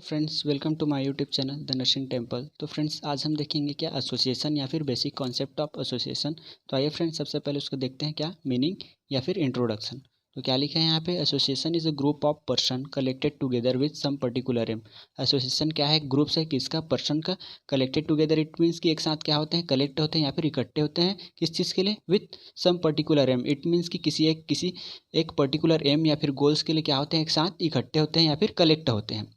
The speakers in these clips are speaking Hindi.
Friends, welcome to my YouTube channel the nursing temple. तो फ्रेंड्स, आज हम देखेंगे क्या एसोसिएशन या फिर बेसिक कॉन्सेप्ट ऑफ एसोसिएशन। तो आइए फ्रेंड्स, सबसे पहले उसको देखते हैं क्या मीनिंग या फिर इंट्रोडक्शन। तो क्या लिखा है यहाँ पे, association is a group of person collected together with some particular aim. Association क्या है, ग्रुप है किसका, पर्सन का। कलेक्टेड टुगेदर इट मीन्स कि एक साथ क्या होते हैं, कलेक्ट होते हैं या फिर इकट्ठे होते हैं किस चीज़ के लिए, with some particular aim. It means कि किसी एक पर्टिकुलर एम या फिर गोल्स के लिए क्या होते हैं, एक साथ इकट्ठे होते हैं या फिर कलेक्ट होते हैं।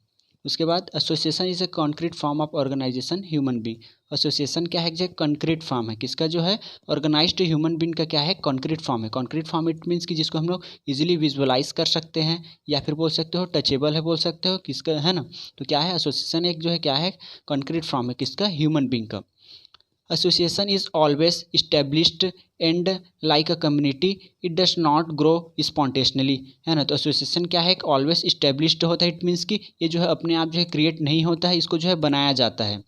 उसके बाद association is a concrete form of organization human being. Association क्या है, जो कॉन्क्रीट फॉर्म है किसका, जो है ऑर्गेनाइज्ड ह्यूमन बींग का क्या है, कॉन्क्रीट फॉर्म है। कॉन्क्रीट फॉर्म इट मीन्स कि जिसको हम लोग इजीली विजुअलाइज कर सकते हैं या फिर बोल सकते हो टचेबल है, बोल सकते हो किसका है ना। तो क्या है, एसोसिएशन एक जो है क्या है, कॉन्क्रीट फॉर्म है किसका, ह्यूमन बींग का। Association is always established and like a community, it does not grow spontaneously, है ना। तो एसोसिएशन क्या है, ऑलवेज इस्टेब्लिश्ड होता है। इट मीन्स कि ये जो है अपने आप जो है क्रिएट नहीं होता है, इसको जो है बनाया जाता है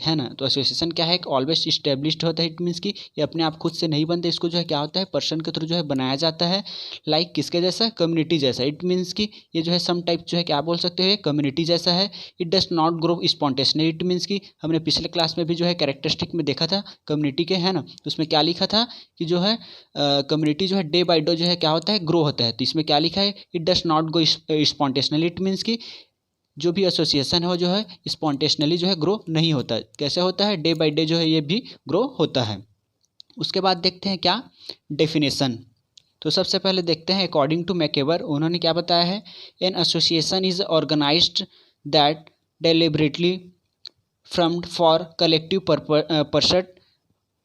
ना। तो एसोसिएशन क्या है, ऑलवेज इस्टेब्लिश्ड होता है। इट मीन्स कि ये अपने आप खुद से नहीं बनते, इसको जो है क्या होता है, पर्सन के थ्रू जो है बनाया जाता है। लाइक किसके जैसा, कम्युनिटी जैसा। इट मीन्स कि ये जो है सम टाइप जो है क्या बोल सकते हो, कम्युनिटी जैसा है। It does not grow spontaneously, it means कि हमने पिछले क्लास में भी जो है कैरेक्टरिस्टिक में देखा था कम्युनिटी के, है ना। तो उसमें क्या लिखा था कि जो है कम्युनिटी जो है डे बाय डे जो है क्या होता है, ग्रो होता है। तो इसमें क्या लिखा है, it does not go spontaneously. It means कि जो भी एसोसिएशन है जो है स्पॉन्टेशनली जो है ग्रो नहीं होता। कैसे होता है, डे बाय डे जो है ये भी ग्रो होता है। उसके बाद देखते हैं क्या डेफिनेशन। तो सबसे पहले देखते हैं अकॉर्डिंग टू मैकेवर, उन्होंने क्या बताया है, an association is organised that deliberately formed for collective pursuit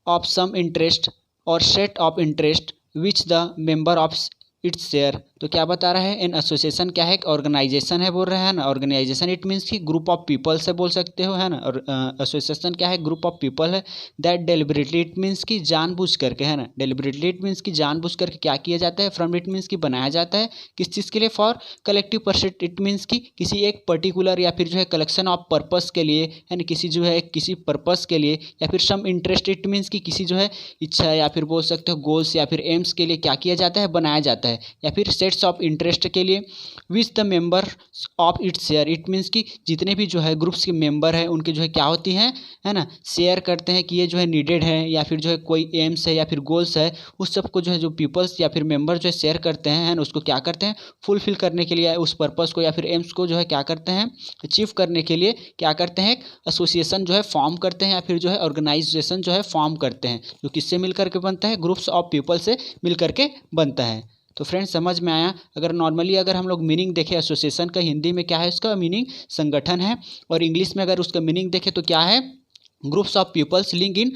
of some interest or set of interest which the member of its share। तो क्या बता रहा है, इन एसोसिएशन क्या है, ऑर्गेनाइजेशन है बोल रहे हैं ना। ऑर्गेनाइजेशन इट मीन्स कि ग्रुप ऑफ पीपल से बोल सकते हो, है ना। और एसोसिएशन क्या है, ग्रुप ऑफ पीपल है। दैट डेलिबरेटली इट मीन्स कि जानबूझ करके, है ना। डेलिबरेटली इट मीन्स कि जानबूझ करके क्या किया जाता है, फ्रॉम इट मीन्स कि बनाया जाता है किस चीज़ के लिए, for collective percent it means कि किसी एक पर्टिकुलर या फिर जो है कलेक्शन ऑफ पर्पस के लिए, है ना। किसी जो है किसी पर्पस के लिए, या फिर सम इंटरेस्ट इट मीन्स कि किसी जो है इच्छा या फिर बोल सकते हो गोल्स या फिर एम्स के लिए क्या किया जाता है, बनाया जाता है। या फिर सेट्स ऑफ इंटरेस्ट के लिए, which the member of its share. It means कि जितने भी जो है ग्रुप्स के मेंबर हैं उनके जो है क्या होती हैं, है ना, शेयर करते हैं कि ये जो है नीडेड है या फिर जो है कोई एम्स है या फिर गोल्स है, उस सबको जो है जो पीपल्स या फिर मेंबर जो है शेयर करते हैं, है ना, उसको क्या करते हैं, फुलफिल करने के लिए, उस पर्पस को या फिर एम्स को जो है क्या करते हैं, अचीव करने के लिए क्या करते हैं, एसोसिएशन जो है फॉर्म करते हैं या फिर जो है ऑर्गेनाइजेशन जो है फॉर्म करते हैं, जो किससे मिलकर के बनता है, ग्रुप्स ऑफ पीपल से मिलकर के बनता है। तो फ्रेंड्स, समझ में आया। अगर नॉर्मली अगर हम लोग मीनिंग देखें एसोसिएशन का, हिंदी में क्या है, इसका मीनिंग संगठन है। और इंग्लिश में अगर उसका मीनिंग देखें तो क्या है, groups of peoples link in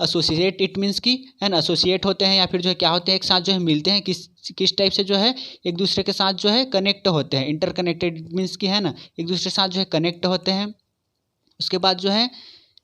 associate. It means की, है ना, एसोसिएट होते हैं या फिर जो है क्या होते हैं, एक साथ जो है मिलते हैं, किस टाइप से जो है, एक दूसरे के साथ जो है कनेक्ट होते हैं। इंटरकनेक्टेड इट मीन्स की, है ना, एक दूसरे के साथ जो है कनेक्ट होते हैं। उसके बाद जो है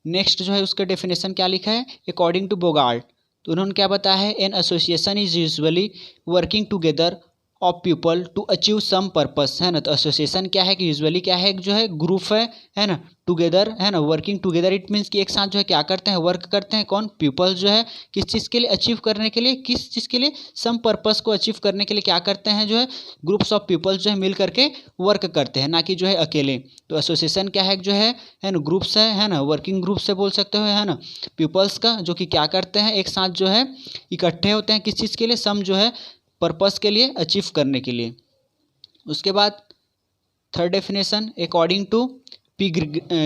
नेक्स्ट जो है उसका डेफिनेशन क्या लिखा है, अकॉर्डिंग टू बोगार्ड। तो उन्होंने क्या बताया है, an association is usually working together of people to achieve some purpose, है ना। तो एसोसिएशन क्या है कि यूजुअली क्या है, जो है ग्रुप है ना, टुगेदर, है ना, वर्किंग टुगेदर इट मीन्स कि एक साथ जो है क्या करते हैं, वर्क करते हैं। कौन, पीपल जो है किस चीज़ के लिए, अचीव करने के लिए, किस चीज़ के लिए, सम पर्पस को अचीव करने के लिए क्या करते हैं, जो है ग्रुप्स ऑफ पीपल्स जो है मिल करके वर्क करते हैं, ना कि जो है अकेले। तो एसोसिएशन क्या है, जो है ना, ग्रुप्स है ना, वर्किंग ग्रुप से बोल सकते हो, है ना, पीपल्स का, जो कि क्या करते हैं, एक साथ जो है इकट्ठे होते हैं किस चीज़ के लिए, सम जो है पर्पस के लिए, अचीव करने के लिए। उसके बाद third definition according to P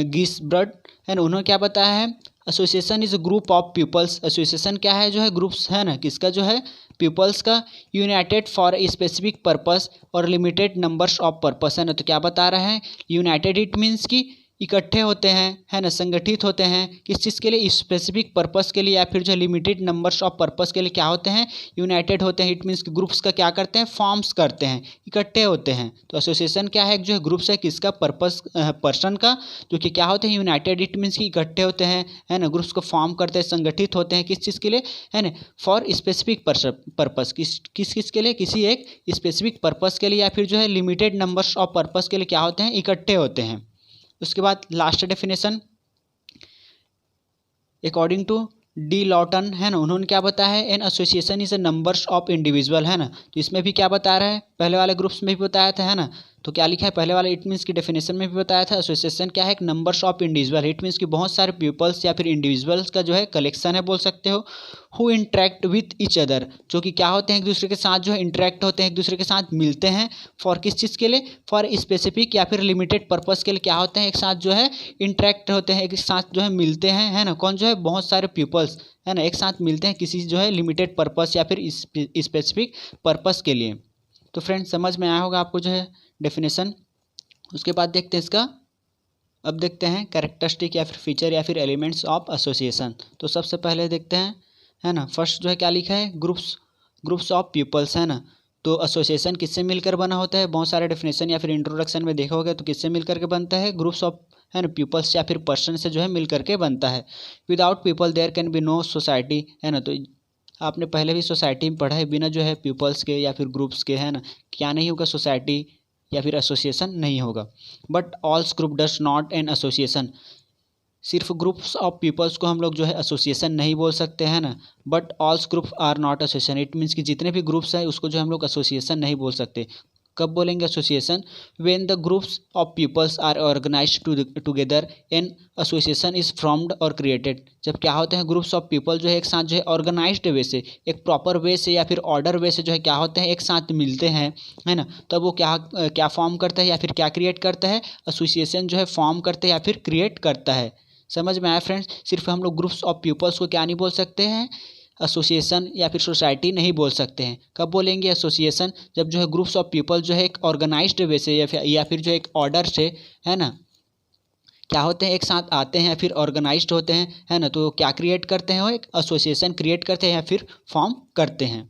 Gisbert, है ना, उन्होंने क्या बताया है, association is a group of peoples. Association क्या है, जो है ग्रुप्स, है ना, किसका, जो है पीपल्स का, United for a specific purpose और लिमिटेड नंबर्स ऑफ पर्पस, है ना। तो क्या बता रहे हैं, यूनाइटेड इट मीन्स की इकट्ठे होते हैं, है ना, संगठित होते हैं किस चीज़ के लिए, स्पेसिफिक पर्पस के लिए, या फिर जो लिमिटेड नंबर्स ऑफ पर्पस के लिए क्या होते हैं, यूनाइटेड होते हैं। इट मीन्स कि ग्रुप्स का क्या करते हैं, फॉर्म्स करते हैं, इकट्ठे होते हैं। तो एसोसिएशन क्या है, जो है ग्रुप्स है किसका, पर्पस, पर्सन का, जो कि क्या होते हैं, यूनाइटेड इट मीन्स कि इकट्ठे होते हैं, है ना, ग्रुप्स को फॉर्म करते हैं, संगठित होते हैं किस चीज़ के लिए, है ना, फॉर स्पेसिफिक पर्पस, किस के लिए, किसी एक स्पेसिफिक पर्पस के लिए, या फिर जो है लिमिटेड नंबर्स ऑफ पर्पस के लिए क्या होते हैं, इकट्ठे होते हैं। उसके बाद last definition according to D Lawton, है ना, उन्होंने क्या बताया है, an association is a numbers of individual, है ना। तो इसमें भी क्या बता रहा है, पहले वाले ग्रुप्स में भी बताया था, है ना, तो क्या लिखा है पहले वाला, इट मीन्स की डेफिनेशन में भी बताया था, एसोसिएशन क्या है, एक numbers of individual, it means कि बहुत सारे पीपल्स या फिर इंडिविजुअल्स का जो है कलेक्शन है बोल सकते हो, who interact with each other, जो कि क्या होते हैं एक दूसरे के साथ जो है इंटरेक्ट होते हैं, एक दूसरे के साथ मिलते हैं, फॉर किस चीज़ के लिए, फॉर स्पेसिफिक या फिर लिमिटेड पर्पस के लिए क्या होते हैं एक साथ जो है इंटरेक्ट होते हैं, एक साथ जो है मिलते हैं, है ना, कौन जो है बहुत सारे पीपल्स, है ना, एक साथ मिलते हैं किसी जो है लिमिटेड पर्पस या फिर स्पेसिफिक पर्पस के लिए। तो फ्रेंड्स समझ में आया होगा आपको जो है डेफिनेशन। उसके बाद देखते हैं इसका, अब देखते हैं कैरेक्टरिस्टिक या फिर फीचर या फिर एलिमेंट्स ऑफ एसोसिएशन। तो सबसे पहले देखते हैं, है ना, फर्स्ट जो है क्या लिखा है, ग्रुप्स ऑफ पीपल्स, है ना। तो एसोसिएशन किससे मिलकर बना होता है, बहुत सारे डेफिनेशन या फिर इंट्रोडक्शन में देखा होगा, तो किससे मिलकर के बनता है, ग्रुप्स ऑफ, है ना, पीपल्स या फिर पर्सन से जो है मिलकर के बनता है। Without people there can be no society, है ना, तो आपने पहले भी सोसाइटी में पढ़ा है, बिना जो है पीपल्स के या फिर ग्रुप्स के, है ना, क्या नहीं होगा, सोसाइटी या फिर एसोसिएशन नहीं होगा। But all group does not an association, सिर्फ ग्रुप्स ऑफ पीपल्स को हम लोग जो है एसोसिएशन नहीं बोल सकते हैं ना, but all group are not association, it means कि जितने भी ग्रुप्स हैं उसको जो हम लोग एसोसिएशन नहीं बोल सकते। कब बोलेंगे association, when the groups of peoples are organized together an association is formed और क्रिएटेड, जब क्या होते हैं ग्रुप्स ऑफ पीपल जो है एक साथ जो है ऑर्गेनाइज्ड वे से, एक प्रॉपर वे से या फिर ऑर्डर वे से जो है क्या होते हैं एक साथ मिलते हैं, है ना, तब वो क्या फॉर्म करता है या फिर क्या क्रिएट करता है, एसोसिएशन जो है फॉर्म करता है या फिर क्रिएट करता है। समझ में आया फ्रेंड्स, सिर्फ हम लोग ग्रुप्स ऑफ पीपल्स को क्या नहीं बोल सकते हैं, एसोसिएशन या फिर सोसाइटी नहीं बोल सकते हैं। कब बोलेंगे एसोसिएशन, जब जो है ग्रुप्स ऑफ पीपल जो है एक ऑर्गेनाइज्ड वे से या फिर जो एक ऑर्डर से, है ना, क्या होते हैं एक साथ आते हैं या फिर ऑर्गेनाइज्ड होते हैं, है ना, तो क्या क्रिएट करते हैं, वो एक एसोसिएशन क्रिएट करते हैं या फिर फॉर्म करते हैं।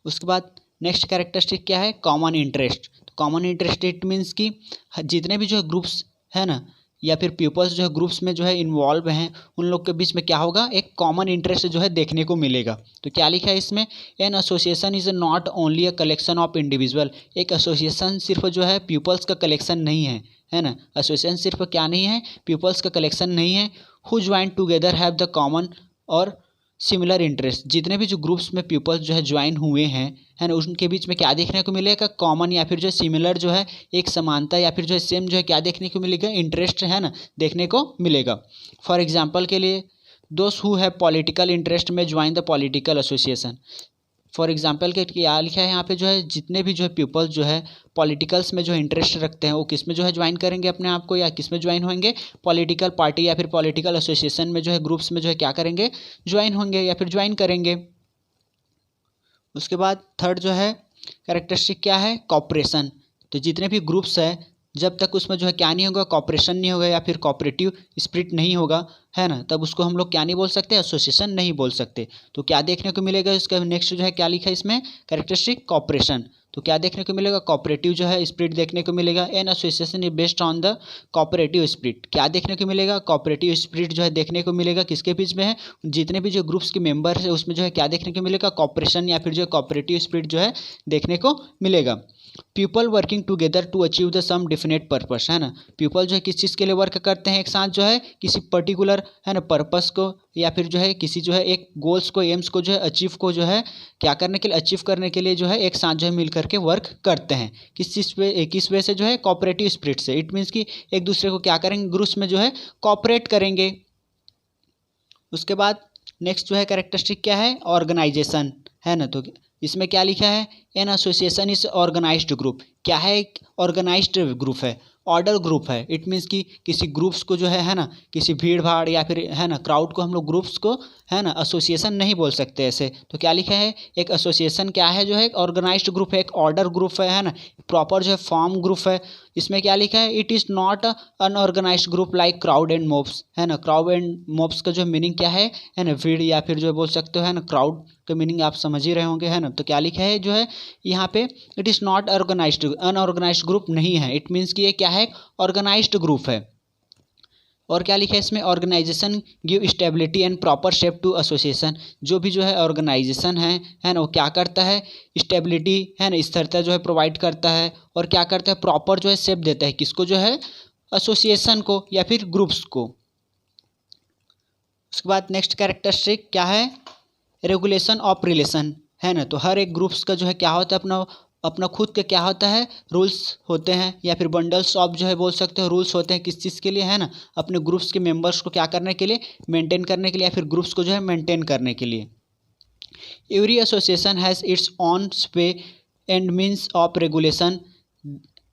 उसके बाद नेक्स्ट कैरेक्टरिस्टिक क्या है, common interest. Common interest it means कि जितने भी जो है ग्रुप्स, है ना, या फिर पीपल्स जो है ग्रुप्स में जो है इन्वॉल्व हैं, उन लोग के बीच में क्या होगा, एक कॉमन इंटरेस्ट जो है देखने को मिलेगा। तो क्या लिखा है इसमें, N association is not only a collection of individual, एक एसोसिएशन सिर्फ जो है पीपल्स का कलेक्शन नहीं है ना, एसोसिएशन सिर्फ क्या नहीं है, पीपल्स का कलेक्शन नहीं है, who join together have the common और सिमिलर इंटरेस्ट, जितने भी जो ग्रुप्स में पीपल्स जो है ज्वाइन हुए हैं, है ना, उनके बीच में क्या देखने को मिलेगा, कॉमन या फिर जो सिमिलर जो है एक समानता या फिर जो है सेम जो है क्या देखने को मिलेगा, इंटरेस्ट, है ना, देखने को मिलेगा। फॉर एग्जांपल के लिए, those who have political interest में join the political association. For example के क्या लिखा है यहाँ पे, जो है जितने भी जो है पीपल्स जो है पॉलिटिकल्स में जो इंटरेस्ट रखते हैं, वो किस में जो है ज्वाइन करेंगे अपने आप को, या किस में ज्वाइन होंगे, पॉलिटिकल पार्टी या फिर पॉलिटिकल एसोसिएशन में जो है ग्रुप्स में जो है क्या करेंगे, ज्वाइन होंगे या फिर ज्वाइन करेंगे। उसके बाद थर्ड जो है कैरेक्टरिस्टिक क्या है, कॉपरेशन। तो जितने भी ग्रुप्स है, जब तक उसमें जो है क्या नहीं होगा, कॉपरेशन नहीं होगा या फिर कॉपरेटिव स्पिरिट नहीं होगा, है ना, तब उसको हम लोग क्या नहीं बोल सकते, एसोसिएशन नहीं बोल सकते। तो क्या देखने को मिलेगा, इसका नेक्स्ट जो है क्या लिखा है इसमें, कैरेक्टरिस्टिक कॉपरेशन। तो क्या देखने को मिलेगा, कॉपरेटिव जो है स्पिरिट देखने को मिलेगा, N association is based on the cooperative spirit. क्या देखने को मिलेगा, कॉपरेटिव स्पिरिट जो है देखने को मिलेगा, किसके बीच में है, जितने भी जो ग्रुप्स के मेंबर है उसमें जो है क्या देखने को मिलेगा, कॉपरेशन या फिर जो कॉपरेटिव स्पिरिट जो है देखने को मिलेगा। People working together to achieve the some definite purpose, है ना, पीपल जो है किस चीज़ के लिए वर्क करते हैं एक साथ, जो है किसी पर्टिकुलर, है ना, पर्पस को या फिर जो है किसी जो है एक गोल्स को, एम्स को जो है अचीव को जो है क्या करने के लिए, अचीव करने के लिए जो है एक साथ जो है मिल करके वर्क करते हैं। किस चीज़ पे, किस वे से, जो है कॉपरेटिव स्पिरिट से, इट मीन्स कि एक दूसरे को क्या करेंगे, ग्रुप्स में जो है कॉपरेट करेंगे। उसके बाद नेक्स्ट जो है कैरेक्टरिस्टिक क्या है, ऑर्गेनाइजेशन, है ना, तो इसमें क्या लिखा है, an association is organized group. क्या है, एक ऑर्गेनाइज्ड ग्रुप है, ऑर्डर ग्रुप है, इट मीन्स कि किसी ग्रुप्स को जो है ना, किसी भीड़ भाड़ या फिर, है ना, क्राउड को हम लोग ग्रुप्स को, है ना, एसोसिएशन नहीं बोल सकते ऐसे। तो क्या लिखा है, एक एसोसिएशन क्या है, जो है एक ऑर्गेनाइज्ड ग्रुप है, एक ऑर्डर ग्रुप है ना, प्रॉपर जो है फॉर्म ग्रुप है। इसमें क्या लिखा है, it is not unorganised group like crowd and mobs, है ना, क्राउड एंड मॉब्स का जो मीनिंग क्या है ना, भीड़ या फिर जो बोल सकते हो, है ना, क्राउड का मीनिंग आप समझ ही रहे होंगे, है ना। तो क्या लिखा है जो है यहाँ पे, it is not organized, unorganized group नहीं है, इट मीन्स कि ये क्या है, ऑर्गेनाइज्ड ग्रुप है। और क्या लिखा है इसमें, organization give stability and proper shape to association. जो भी जो है ऑर्गेनाइजेशन है ना, वो क्या करता है, स्टेबिलिटी, है ना, स्थिरता जो है प्रोवाइड करता है, और क्या करता है, प्रॉपर जो है शेप देता है, किसको, जो है एसोसिएशन को या फिर ग्रुप्स को। उसके बाद नेक्स्ट कैरेक्टरिस्टिक क्या है, रेगुलेशन ऑफ रिलेशन, है ना, तो हर एक ग्रुप्स का जो है क्या होता है, अपना अपना खुद के क्या होता है रूल्स होते हैं, या फिर बंडल्स ऑफ जो है बोल सकते हो रूल्स होते हैं, किस चीज़ के लिए है ना, अपने ग्रुप्स के मेंबर्स को क्या करने के लिए, मेंटेन करने के लिए, या फिर ग्रुप्स को जो है मेंटेन करने के लिए। Every association has its on way and means of regulation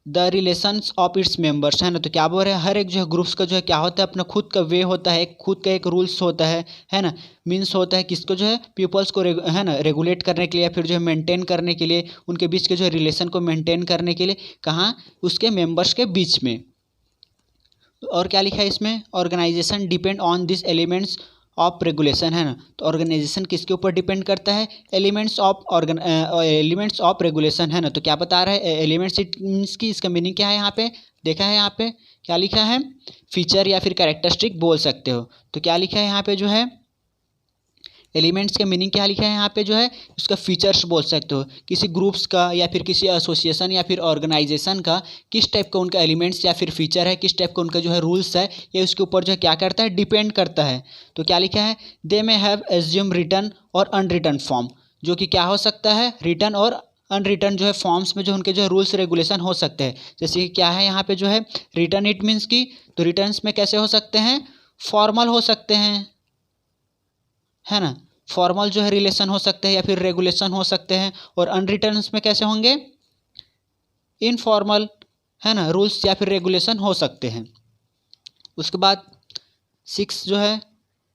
the relations of its members, है ना। तो क्या बोल रहे हैं, हर एक जो है ग्रुप्स का जो है क्या होता है, अपना खुद का वे होता है, खुद का एक रूल्स होता है ना, मीन्स होता है किसको जो है पीपल्स को है ना रेगुलेट करने के लिए, या फिर जो है मेंटेन करने के लिए, उनके बीच के जो है रिलेशन को मेंटेन करने के लिए, कहाँ, उसके मेंबर्स के बीच में। और क्या लिखा है इसमें, organization depend on this elements of regulation, है ना। तो ऑर्गेनाइजेशन किसके ऊपर डिपेंड करता है, एलिमेंट्स ऑफ रेगुलेशन, है ना। तो क्या बता रहा है एलिमेंट्स, इट मीन्स की इसका मीनिंग क्या है, यहाँ पे देखा है, यहाँ पे क्या लिखा है, फीचर या फिर कैरेक्टरिस्टिक बोल सकते हो। तो क्या लिखा है यहाँ पे जो है एलिमेंट्स का मीनिंग क्या लिखा है यहाँ पे जो है, उसका फीचर्स बोल सकते हो, किसी ग्रुप्स का या फिर किसी एसोसिएशन या फिर ऑर्गेनाइजेशन का किस टाइप का उनका एलिमेंट्स या फिर फीचर है, किस टाइप का उनका जो है रूल्स है, ये उसके ऊपर जो है क्या करता है, डिपेंड करता है। तो क्या लिखा है, दे मे हैव एज्यूम रिटन और अनरिटन फॉर्म, जो कि क्या हो सकता है, रिटन और अनरिटन जो है फॉर्म्स में जो उनके जो है रूल्स रेगुलेशन हो सकते हैं। जैसे कि क्या है यहाँ पे जो है रिटन, इट मीन्स की, तो रिटर्न्स में कैसे हो सकते हैं, फॉर्मल हो सकते हैं, है ना, फॉर्मल जो है रिलेशन हो सकते हैं या फिर रेगुलेशन हो सकते हैं। और अनरिटन में कैसे होंगे, इनफॉर्मल, है ना, रूल्स या फिर रेगुलेशन हो सकते हैं। उसके बाद 6 जो है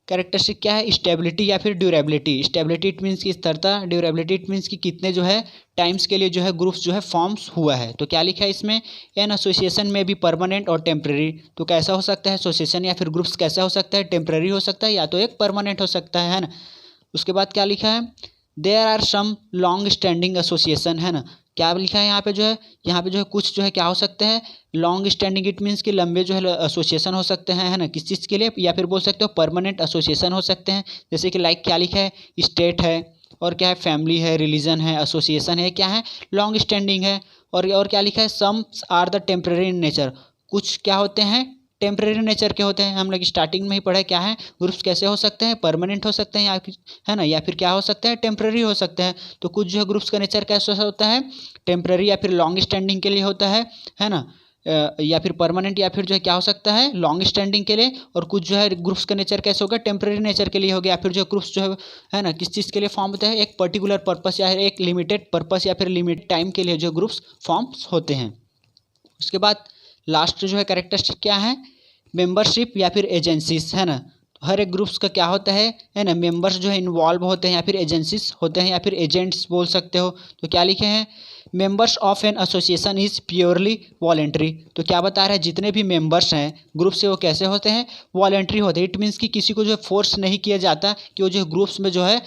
कैरेक्टरिस्टिक क्या है, स्टेबिलिटी या फिर ड्यूरेबिलिटी। स्टेबिलिटी इट मीन्स की स्थिरता, ड्यूरेबिलिटी इट मीन्स की कितने जो है टाइम्स के लिए जो है ग्रुप्स जो है फॉर्म्स हुआ है। तो क्या लिखा है इसमें, एन एसोसिएशन में भी परमानेंट और टेम्प्रेरी। तो कैसा हो सकता है एसोसिएशन या फिर ग्रुप्स, कैसा हो सकता है, टेम्प्रेरी हो सकता है या तो एक परमानेंट हो सकता है ना। उसके बाद क्या लिखा है, there are some long standing association, है ना। क्या लिखा है यहाँ पे जो है, यहाँ पे जो है कुछ जो है क्या हो सकते हैं, लॉन्ग स्टैंडिंग इट मीन्स कि लंबे जो है एसोसिएशन हो सकते हैं, है ना, किस चीज़ के लिए, या फिर बोल सकते हो परमानेंट एसोसिएशन हो सकते हैं। जैसे कि लाइक क्या लिखा है, स्टेट है, और क्या है, फैमिली है, रिलीजन है, एसोसिएशन है, क्या है, लॉन्ग स्टैंडिंग है। और क्या लिखा है, some are the temporary in nature, कुछ क्या होते हैं, टेम्परेरी नेचर के होते हैं। हम लोग स्टार्टिंग में ही पढ़े क्या है, ग्रुप्स कैसे हो सकते हैं, परमानेंट हो सकते हैं, या फिर है ना, या फिर क्या हो सकते हैं, टेम्परेरी हो सकते हैं। तो कुछ जो है ग्रुप्स का नेचर कैसे होता है, टेम्परेरी या फिर लॉन्ग स्टैंडिंग के लिए होता है ना, या फिर परमानेंट, या फिर जो है क्या हो सकता है, लॉन्ग स्टैंडिंग के लिए। और कुछ जो है ग्रुप्स का नेचर कैसे होगा, टेम्परेरी नेचर के लिए हो गया, या फिर जो ग्रुप्स जो है ना किस चीज़ के लिए फॉर्म होते हैं, एक पर्टिकुलर पर्पस या एक लिमिटेड पर्पस या फिर लिमिटेड टाइम के लिए जो ग्रुप्स फॉर्म्स होते हैं। उसके बाद लास्ट जो है कैरेक्टरिस्टिक क्या है, मेंबरशिप या फिर एजेंसीज, है ना। तो हर एक ग्रुप्स का क्या होता है ना, मेंबर्स जो है इन्वॉल्व होते हैं या फिर एजेंसीज होते हैं या फिर एजेंट्स बोल सकते हो। तो क्या लिखे हैं, members of an association is purely voluntary. तो क्या बता रहा है, जितने भी मेंबर्स हैं ग्रुप से वो कैसे होते हैं, वॉलेंट्री होते हैं। इट मीन्स कि किसी को जो है फोर्स नहीं किया जाता कि वो जो ग्रुप्स में जो है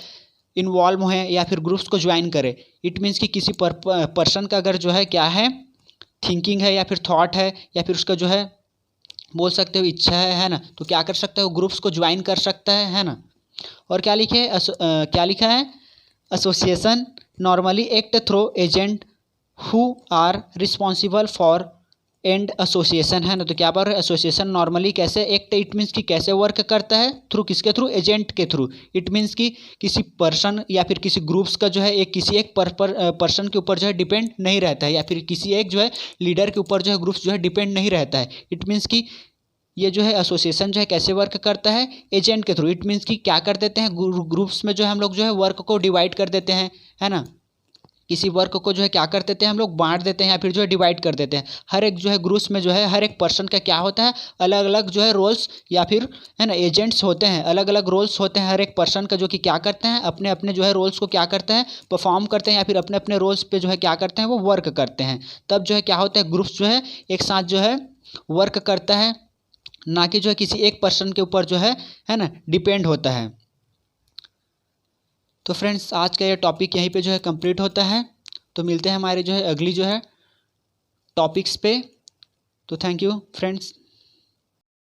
इन्वॉल्व हो या फिर ग्रुप्स को ज्वाइन करे। इट मीन्स कि किसी पर्सन का अगर जो है क्या है, थिंकिंग है या फिर थॉट है या फिर उसका जो है बोल सकते हो इच्छा है ना, तो क्या कर सकते हो, ग्रुप्स को ज्वाइन कर सकता है ना। और क्या लिखे क्या लिखा है, association normally act through agent who are responsible for and association, है ना। तो क्या बोल रहे हैं, एसोसिएशन नॉर्मली कैसे एक्ट, इट मीन्स कि कैसे वर्क करता है, थ्रू किसके थ्रू, एजेंट के थ्रू। इट मीन्स कि किसी पर्सन या फिर किसी ग्रुप्स का जो है एक किसी एक पर्सन के ऊपर जो है डिपेंड नहीं रहता है, या फिर किसी एक जो है लीडर के ऊपर जो है ग्रुप्स जो है डिपेंड नहीं रहता है। इट मीन्स कि ये जो है एसोसिएशन जो है कैसे वर्क करता है, एजेंट के थ्रू। इट मीन्स कि क्या कर देते हैं, ग्रुप्स में जो है हम लोग जो है वर्क को डिवाइड कर देते हैं, है ना। किसी वर्क को जो है क्या कर देते हैं, हम लोग बांट देते हैं या फिर जो है डिवाइड कर देते हैं। हर एक जो है ग्रुप्स में जो है हर एक पर्सन का क्या होता है, अलग अलग जो है रोल्स या फिर है ना एजेंट्स होते हैं, अलग अलग रोल्स होते हैं हर एक पर्सन का, जो कि क्या करते हैं, अपने अपने जो है रोल्स को क्या करते हैं, परफॉर्म करते हैं, या फिर अपने अपने रोल्स पे जो है क्या करते हैं, वो वर्क करते हैं। तब जो है क्या होता है, ग्रुप्स जो है एक साथ जो है वर्क करता है, ना कि जो है किसी एक पर्सन के ऊपर जो है ना डिपेंड होता है। तो फ्रेंड्स आज का ये टॉपिक यहीं पे जो है कंप्लीट होता है। तो मिलते हैं हमारे जो है अगली जो है टॉपिक्स पे। तो थैंक यू फ्रेंड्स।